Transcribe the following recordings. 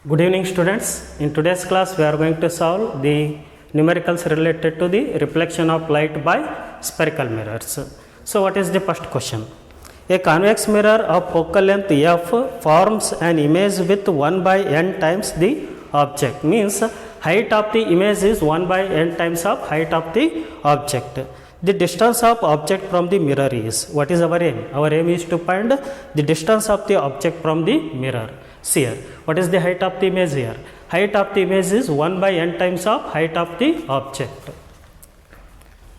Good evening students. In today's class we are going to solve the numericals related to the reflection of light by spherical mirrors. So what is the first question? A convex mirror of focal length f forms an image with 1 by n times the object, means height of the image is 1 by n times of height of the object. The distance of object from the mirror is, what is our aim? Our aim is to find the distance of the object from the mirror. See here, what is the height of the image here? Height of the image is 1 by n times of height of the object.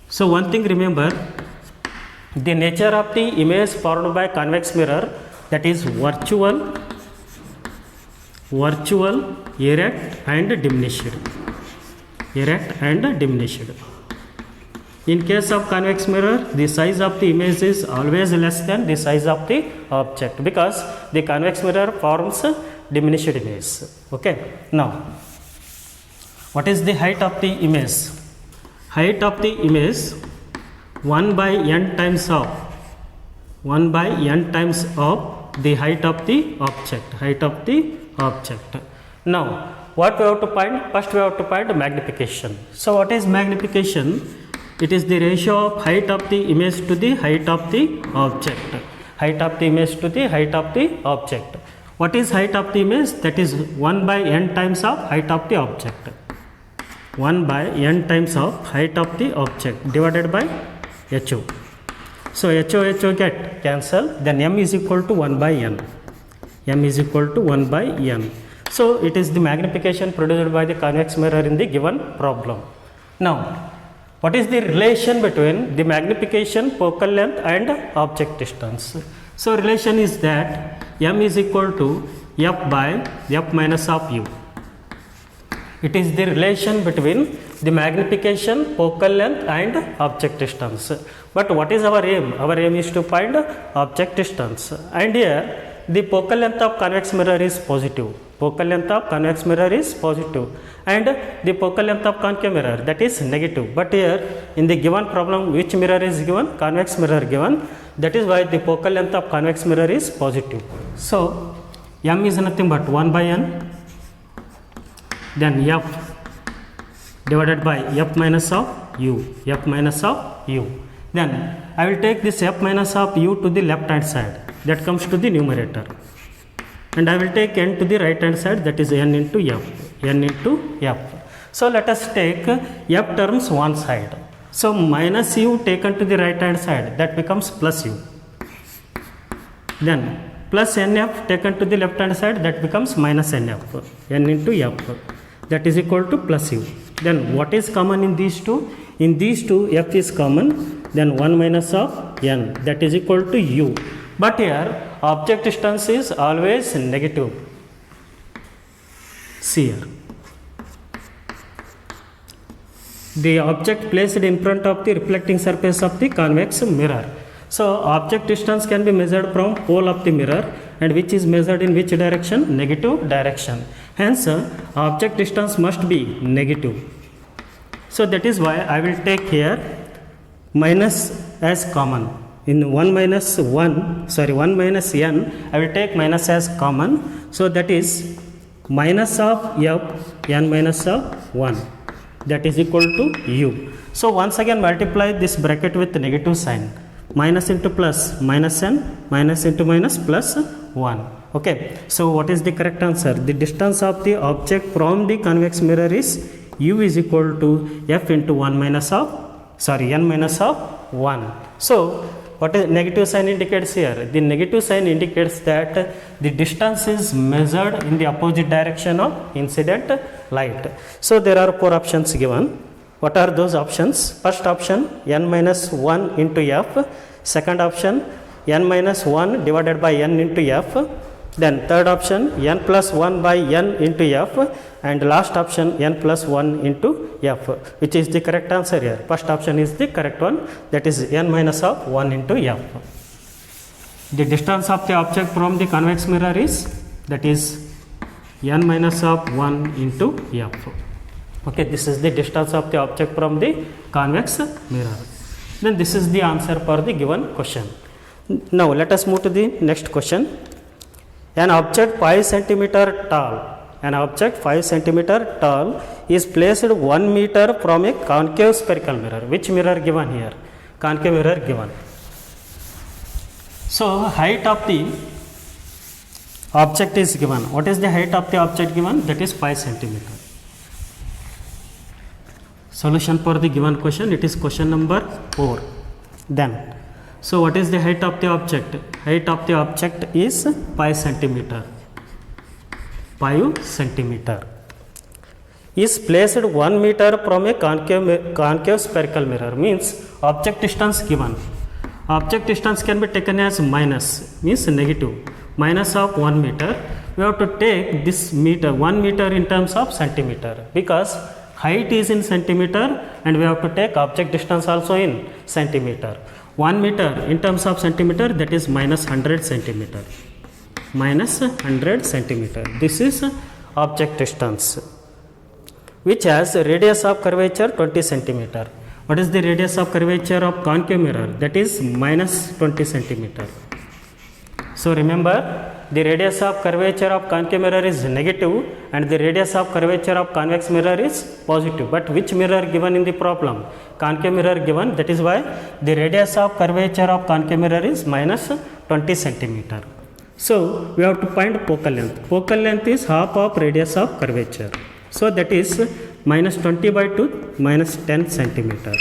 So one thing remember, the nature of the image formed by convex mirror, that is virtual, erect and diminished. Erect and diminished. In case of convex mirror, the size of the image is always less than the size of the object, because the convex mirror forms diminished image. Okay. Now, what is the height of the image? Height of the image 1 by n times of the height of the object. Now, what we have to find? First we have to find magnification. So what is magnification? It is the ratio of height of the image to the height of the object. Height of the image to the height of the object. What is height of the image? That is 1 by n times of height of the object. 1 by n times of height of the object divided by HO. So HO get cancel, then m is equal to 1 by n. M is equal to 1 by n. So it is the magnification produced by the convex mirror in the given problem. Now, what is the relation between the magnification, focal length and object distance? So relation is that m is equal to f by f minus of u. It is the relation between the magnification, focal length and object distance. But what is our aim? Our aim is to find object distance. And here the focal length of convex mirror is positive. Focal length of convex mirror is positive and the focal length of concave mirror, that is negative. But here in the given problem, which mirror is given? Convex mirror given. That is why the focal length of convex mirror is positive. So m is nothing but 1 by n, then f divided by f minus of u. Then I will take this f minus of u to the left hand side, that comes to the numerator, and I will take n to the right hand side, that is n into f. So let us take f terms one side. So minus u taken to the right hand side, that becomes plus u. Then plus nf taken to the left hand side, that becomes minus nf, n into f, that is equal to plus u. Then what is common in these two? In these two, f is common, then 1 minus of n, that is equal to u. But here object distance is always negative. See here, the object placed in front of the reflecting surface of the convex mirror. So object distance can be measured from pole of the mirror, and which is measured in which direction? Negative direction. Hence object distance must be negative. So that is why I will take here minus as common. In 1 minus n, I will take minus as common. So that is minus of f n minus of 1, that is equal to u. So once again multiply this bracket with negative sign. Minus into plus, minus n, minus into minus, plus 1. Okay. So what is the correct answer? The distance of the object from the convex mirror is u is equal to f into n minus of 1. So what is negative sign indicates here? The negative sign indicates that the distance is measured in the opposite direction of incident light. So there are 4 options given. What are those options? First option, n minus 1 into f. Second option, n minus 1 divided by n into f. Then third option, n plus 1 by n into f. And last option, n plus 1 into f. Which is the correct answer here? First option is the correct one, that is n minus of 1 into f. The distance of the object from the convex mirror is, that is n minus of 1 into f. Okay, this is the distance of the object from the convex mirror. Then this is the answer for the given question. Now let us move to the next question. An object 5 centimeter tall an object 5 centimeter tall is placed 1 meter from a concave spherical mirror. Which mirror given here? Concave mirror given. So height of the object is given. What is the height of the object given? That is 5 centimeter. Solution for the given question, it is question number 4. Then, so what is the height of the object? Height of the object is 5 centimeter. 5 centimeter is placed 1 meter from a concave spherical mirror. Means object distance given. Object distance can be taken as minus, means negative, minus of 1 meter. We have to take this meter, 1 meter in terms of centimeter, because height is in centimeter and we have to take object distance also in centimeter. 1 meter in terms of centimeter, that is minus 100 centimeter. Minus 100 centimeter. This is object distance, which has radius of curvature 20 centimeter. What is the radius of curvature of concave mirror? That is minus 20 centimeter. So remember, the radius of curvature of concave mirror is negative and the radius of curvature of convex mirror is positive. But which mirror given in the problem? Concave mirror given. That is why the radius of curvature of concave mirror is minus 20 centimeter. So we have to find focal length. Focal length is half of radius of curvature. So that is minus 20 by 2 minus 10 centimeter.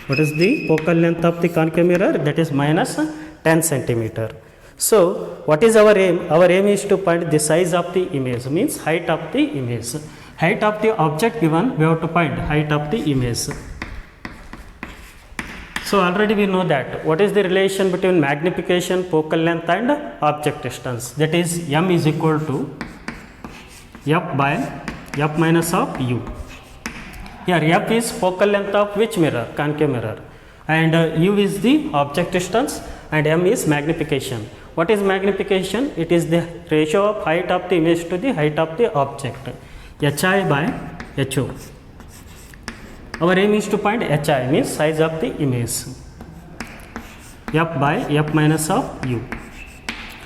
What is the focal length of the concave mirror? That is minus 10 centimeter. So what is our aim? Our aim is to find the size of the image, means height of the image. Height of the object given, we have to find height of the image. So already we know that. What is the relation between magnification, focal length and object distance? That is m is equal to f by f minus of u. Here f is focal length of which mirror? Concave mirror. And u is the object distance and m is magnification. What is magnification? It is the ratio of height of the image to the height of the object. Hi by ho. Our aim is to find hi, means size of the image. F by f minus of u.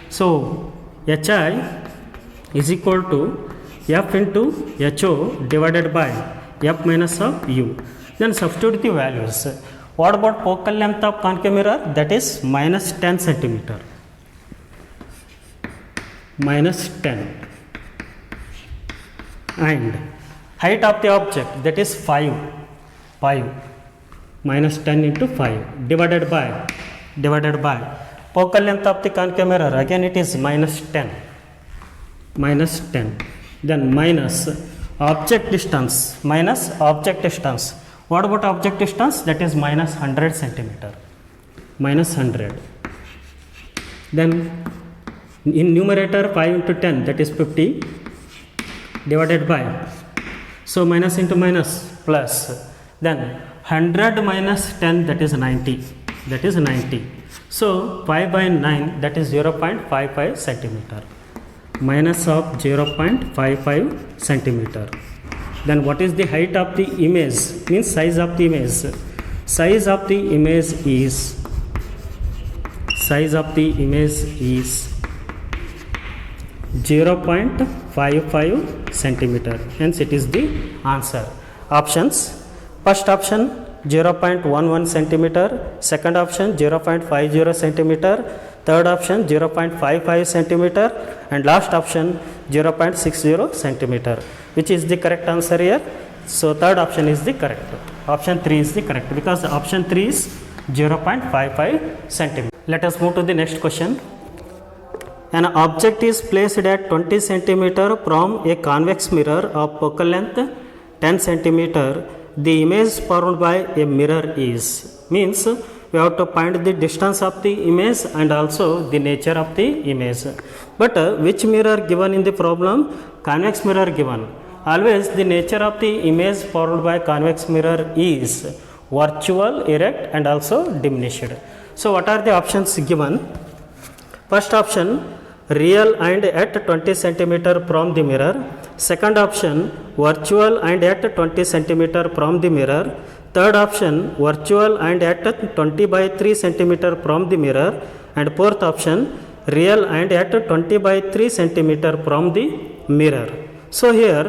So hi is equal to f into ho divided by f minus of u. Then substitute the values. What about focal length of concave mirror? That is minus 10 centimeter. Minus 10. And height of the object, that is 5. 5 minus 10 into 5 divided by focal length of the concave mirror, again it is minus 10. Minus 10. Then minus object distance. Minus object distance. What about object distance? That is minus 100 centimeter. Minus 100. Then in numerator 5 into 10, that is 50 divided by, so minus into minus plus, then 100 minus 10, that is 90. That is 90. So 5 by 9, that is 0.55 centimeter. Minus of 0.55 centimeter. Then what is the height of the image? Means size of the image. Size of the image is 0.55 centimeter. Hence it is the answer. Options. First option 0.11 centimeter. Second option 0.50 centimeter. Third option 0.55 centimeter. And last option 0.60 centimeter. Which is the correct answer here? So third option is the correct. Option 3 is the correct, because option 3 is 0.55 centimeter. Let us move to the next question. An object is placed at 20 centimeter from a convex mirror of focal length 10 centimeter. The image formed by a mirror is, means we have to find the distance of the image and also the nature of the image. But which mirror given in the problem? Convex mirror given. Always the nature of the image formed by convex mirror is virtual, erect and also diminished. So what are the options given? First option, real and at 20 centimeter from the mirror. Second option, virtual and at 20 centimeter from the mirror. Third option, virtual and at 20 by 3 centimeter from the mirror. And fourth option, real and at 20 by 3 centimeter from the mirror. So here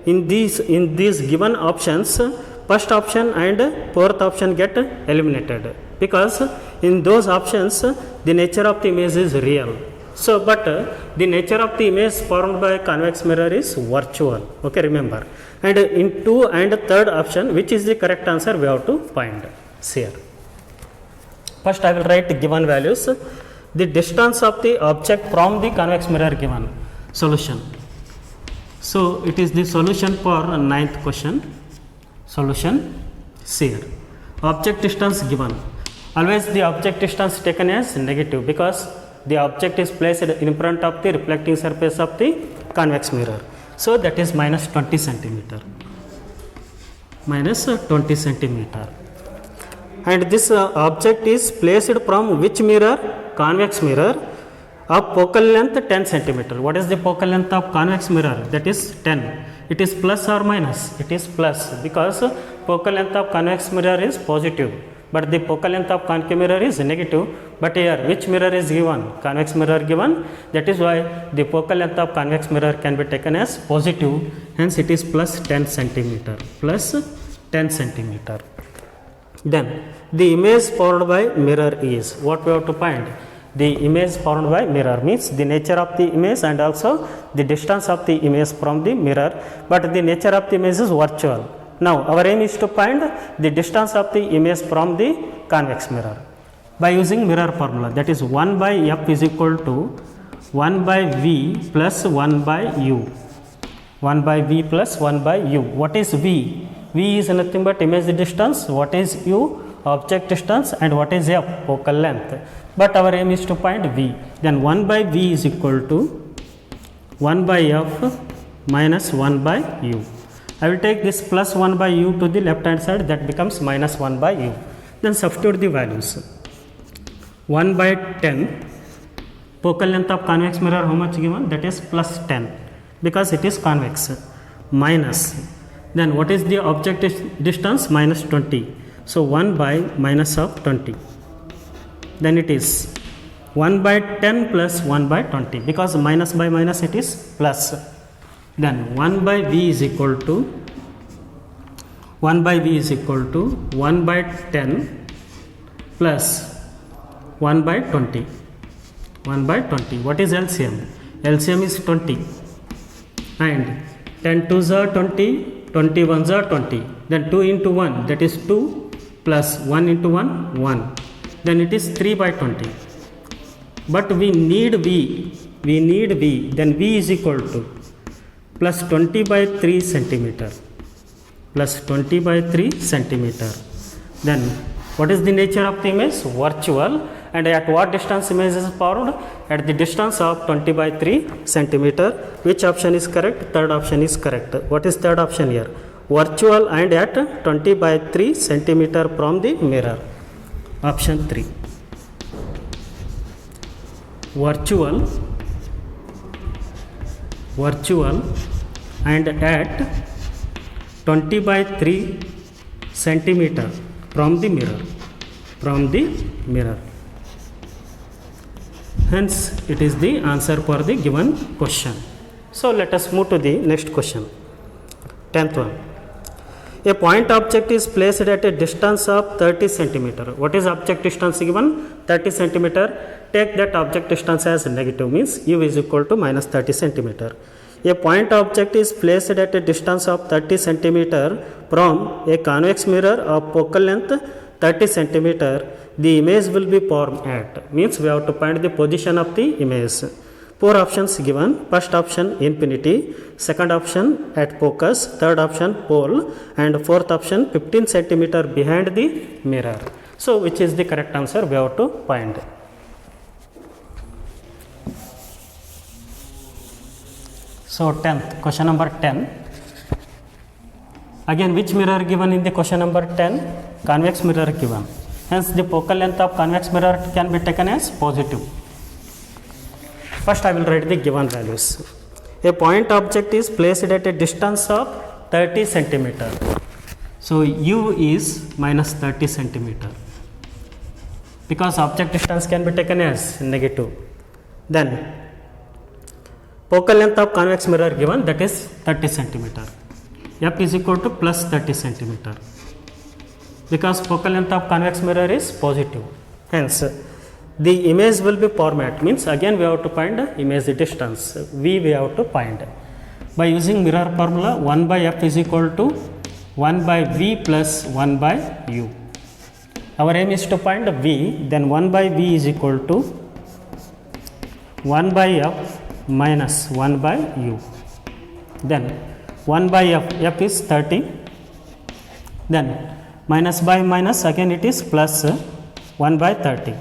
in these given options, first option and fourth option get eliminated, because in those options the nature of the image is real. So but the nature of the image formed by convex mirror is virtual. Okay, remember. And in 2 and third option, which is the correct answer, we have to find here. First I will write given values. The distance of the object from the convex mirror given. Solution. So it is the solution for ninth question. Solution here. Object distance given. Always the object distance taken as negative, because the object is placed in front of the reflecting surface of the convex mirror. So that is minus 20 centimeter. Minus 20 centimeter. And this object is placed from which mirror? Convex mirror of focal length 10 centimeter. What is the focal length of convex mirror? That is 10. It is plus or minus? It is plus, because focal length of convex mirror is positive, but the focal length of concave mirror is negative. But here which mirror is given? Convex mirror given. That is why the focal length of convex mirror can be taken as positive. Hence it is plus 10 centimeter. Plus 10 centimeter. Then the image formed by mirror is what we have to find. The image formed by mirror means the nature of the image and also the distance of the image from the mirror, but the nature of the image is virtual. Now our aim is to find the distance of the image from the convex mirror by using mirror formula, that is 1 by f is equal to 1 by v plus 1 by u. 1 by v plus 1 by u. What is v? V is nothing but image distance. What is u? Object distance. And what is f? Focal length. But our aim is to find v. Then 1 by v is equal to 1 by f minus 1 by u. I will take this plus 1 by u to the left hand side, that becomes minus 1 by u. Then substitute the values. 1 by 10, focal length of convex mirror how much given? That is plus 10, because it is convex. Minus, then what is the object distance? Minus 20. So 1 by minus of 20. Then it is 1 by 10 plus 1 by 20, because minus by minus it is plus. Then 1 by v is equal to 1 by 10 plus 1 by 20. 1 by 20. What is LCM? LCM is 20. And 10 2s are 20, 20 1s are 20. Then 2 into 1, that is 2, plus 1 into 1, 1. Then it is 3 by 20. But we need v. Then v is equal to plus 20 by 3 centimeter. Plus 20 by 3 centimeter. Then what is the nature of the image? Virtual. And at what distance image is formed? At the distance of 20 by 3 centimeter. Which option is correct? Third option is correct. What is third option here? Virtual and at 20 by 3 centimeter from the mirror. Option 3. Virtual and at 20 by 3 centimeter from the mirror. Hence it is the answer for the given question. So let us move to the next question. 10th one. A point object is placed at a distance of 30 centimeter. What is object distance given? 30 centimeter. Take that object distance as negative, means u is equal to minus 30 centimeter. A point object is placed at a distance of 30 centimeter from a convex mirror of focal length 30 centimeter. The image will be formed at, means we have to find the position of the image. 4 options given. First option infinity, second option at focus, third option pole, and fourth option 15 centimeter behind the mirror. So which is the correct answer we have to find. So 10th, question number 10. Again, which mirror given in the question number 10? Convex mirror given. Hence the focal length of convex mirror can be taken as positive. First I will write the given values. A point object is placed at a distance of 30 centimeter. So u is minus 30 centimeter, because object distance can be taken as negative. Then Focal length of convex mirror given, that is 30 centimeter. F is equal to plus 30 centimeter, because focal length of convex mirror is positive. Hence, the image will be format, means again we have to find image distance, V we have to find. By using mirror formula, 1 by F is equal to 1 by V plus 1 by U. Our aim is to find V, then 1 by V is equal to 1 by F minus 1 by U. Then 1 by F is 30. Then minus by minus, again it is plus 1 by 30.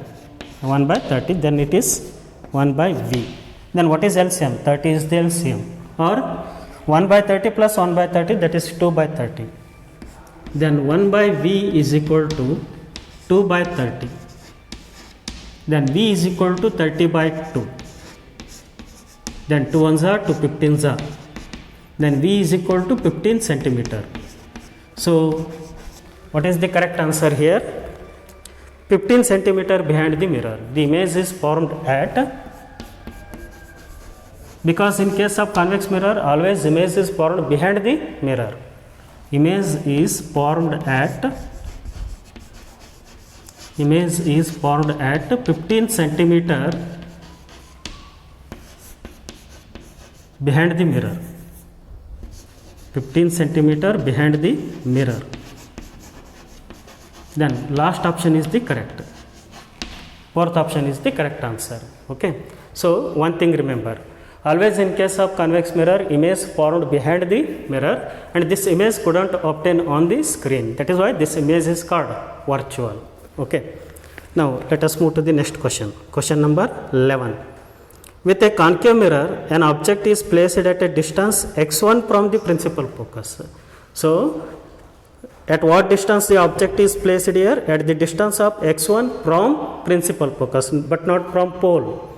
1 by 30, then it is 1 by V. Then what is LCM? 30 is the LCM. Or 1 by 30 plus 1 by 30, that is 2 by 30. Then 1 by V is equal to 2 by 30. Then V is equal to 30 by 2. Then 2 ones are 2 15s are. Then V is equal to 15 centimeter. So what is the correct answer here? 15 centimeter behind the mirror. The image is formed at, because in case of convex mirror, always image is formed behind the mirror. Image is formed at 15 centimeter behind the mirror. 15 centimeter behind the mirror. Then last option is the correct. Fourth option is the correct answer. Okay. So one thing remember, always in case of convex mirror, image formed behind the mirror, and this image couldn't obtain on the screen. That is why this image is called virtual. Okay. Now let us move to the next question. Question number 11. With a concave mirror, an object is placed at a distance x1 from the principal focus. So at what distance the object is placed here? At the distance of x1 from principal focus, but not from pole.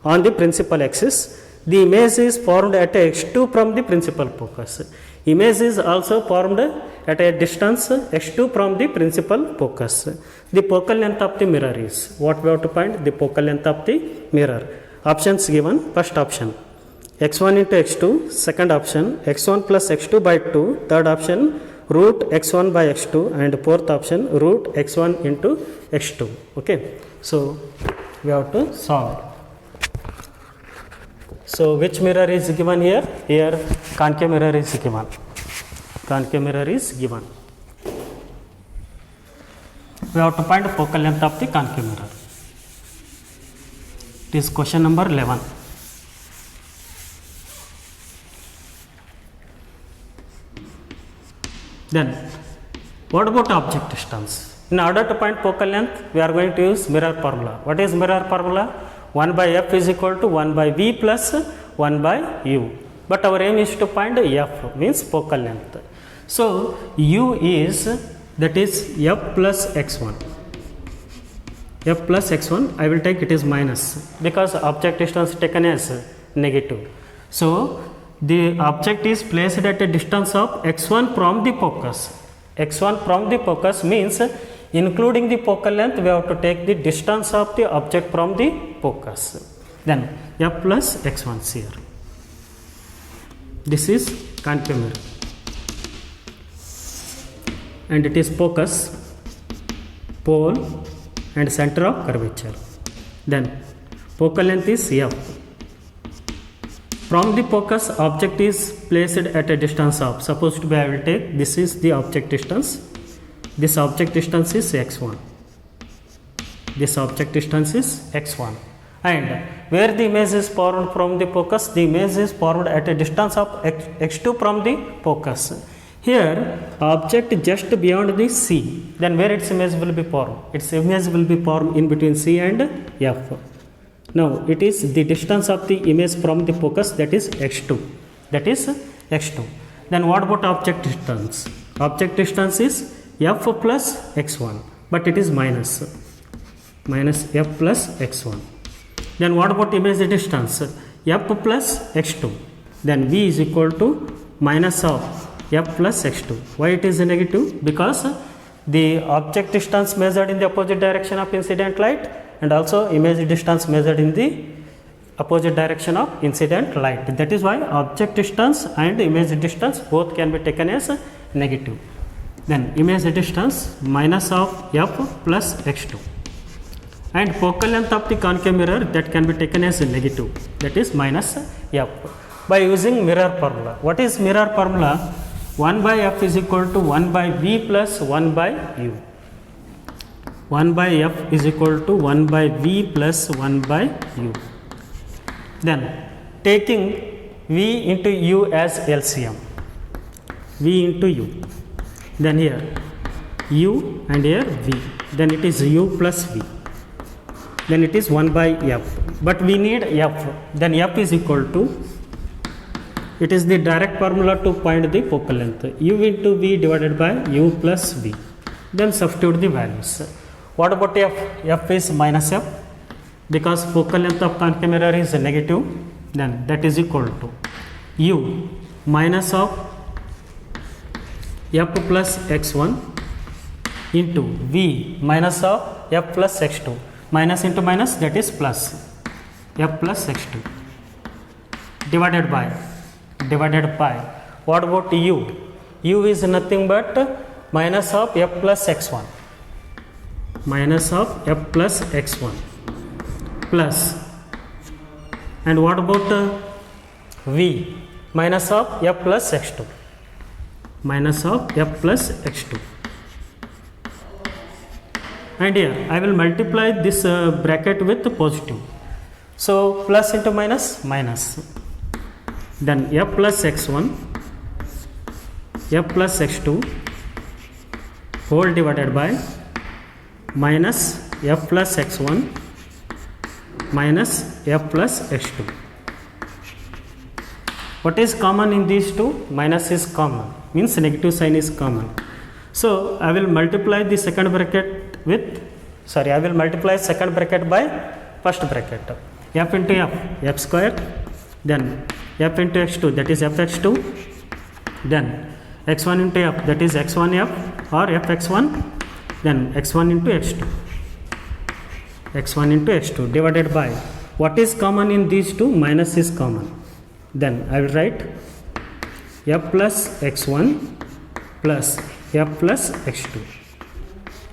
On the principal axis, the image is formed at x2 from the principal focus. Image is also formed at a distance x2 from the principal focus. The focal length of the mirror is, what we have to find? The focal length of the mirror. Options given, first option x1 into x2, second option x1 plus x2 by 2, third option root x1 by x2, and fourth option root x1 into x2. Okay. So we have to solve. So which mirror is given here? Here concave mirror is given. Concave mirror is given. We have to find the focal length of the concave mirror. It is question number 11. Then what about object distance? In order to find focal length, we are going to use mirror formula. What is mirror formula? 1 by F is equal to 1 by V plus 1 by U. But our aim is to find F, means focal length. So U is, that is F plus x1. F plus x1, I will take it is minus, because object distance taken as negative. So the object is placed at a distance of x1 from the focus. X1 from the focus means, including the focal length, we have to take the distance of the object from the focus. Then F plus x1 here. This is concave mirror, and it is focus, pole, and center of curvature. Then focal length is F. From the focus, object is placed at a distance of, supposed to be, I will take, this is the object distance. This object distance is x1. This object distance is x1. And where the image is formed from the focus, the image is formed at a distance of x2 from the focus. Here, object just beyond the C, then where its image will be formed? Its image will be formed in between C and F. Now, it is the distance of the image from the focus, that is x2. That is x2. Then what about object distance? Object distance is F plus x1, but it is minus F plus x1. Then what about image distance? F plus x2. Then V is equal to minus of F plus x2. Why it is negative? Because the object distance measured in the opposite direction of incident light, and also image distance measured in the opposite direction of incident light. That is why object distance and image distance both can be taken as negative. Then image distance minus of f plus x2, and focal length of the concave mirror that can be taken as negative, that is minus f, by using mirror formula. What is mirror formula? 1 by f is equal to 1 by v plus 1 by u. 1 by f is equal to 1 by v plus 1 by u. Then taking v into u as LCM, v into u, then here u and here v, then it is u plus v, then it is 1 by f, but we need f, then f is equal to, it is the direct formula to find the focal length, u into v divided by u plus v, then substitute the values. What about f? F is minus f, because focal length of concave mirror is negative, then that is equal to u minus of f plus x1 into v minus of f plus x2, minus into minus, that is plus, f plus x2 divided by what about u? U is nothing but minus of f plus x1, minus of f plus x1 plus, and what about v? Minus of f plus x2, minus of f plus x2, and here I will multiply this bracket with positive, so plus into minus, minus, then f plus x1, f plus x2 whole divided by minus f plus x1 minus f plus x2. What is common in these two? Minus is common, means negative sign is common. So I will multiply the second bracket with, sorry, I will multiply second bracket by first bracket. F into f, f square, then f into x2, that is fx2, then x1 into f, that is x1f or fx1, then x1 into x2, x1 into x2 divided by, what is common in these two? Minus is common. Then I will write f plus x1 plus f plus x2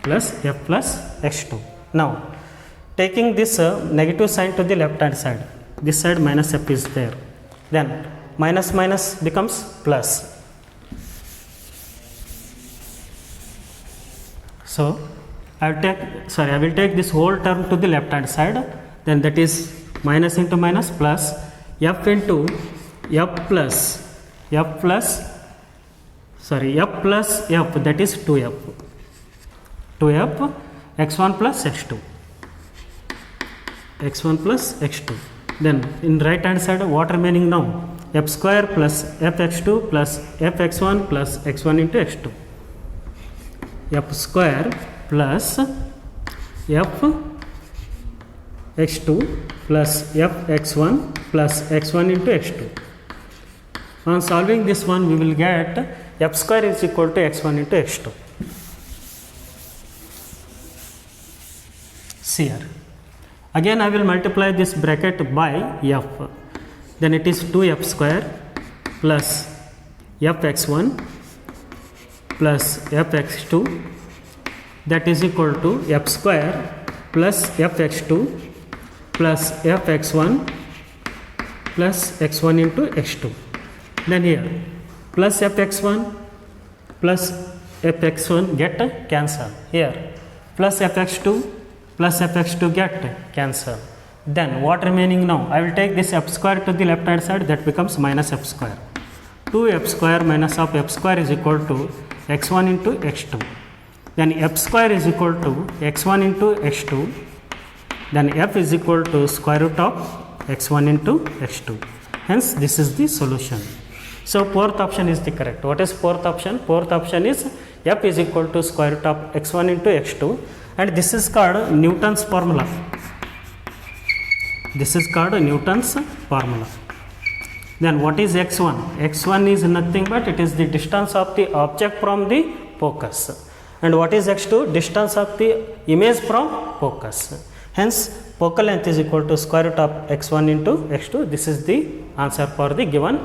plus f plus x2. Now taking this negative sign to the left hand side, this side minus f is there, then minus minus becomes plus. So I will take this whole term to the left hand side, then that is minus into minus plus f into f plus f, that is 2f x1 plus x2, x1 plus x2. Then in right hand side, what remaining now? F square plus fx2 plus fx1 plus x1 into x2, f square plus f x2 plus fx1 plus x1 into x2. On solving this one, we will get f square is equal to x1 into x2. See here. Again I will multiply this bracket by f, then it is 2f square plus fx1 plus fx2, that is equal to f square plus fx2 plus fx1 plus x1 into x2. Then here plus fx1 plus fx1 get cancel, here plus fx2 plus fx2 get cancel. Then what remaining now? I will take this f square to the left hand side, that becomes minus f square. 2f square minus of f square is equal to x1 into x2. Then f square is equal to x1 into x2. Then f is equal to square root of x1 into x2. Hence this is the solution. So fourth option is the correct. What is fourth option? Fourth option is f is equal to square root of x1 into x2, and this is called Newton's formula. This is called Newton's formula. Then what is x1? x1 is nothing but it is the distance of the object from the focus. And what is x2? Distance of the image from focus. Hence focal length is equal to square root of x1 into x2. This is the answer for the given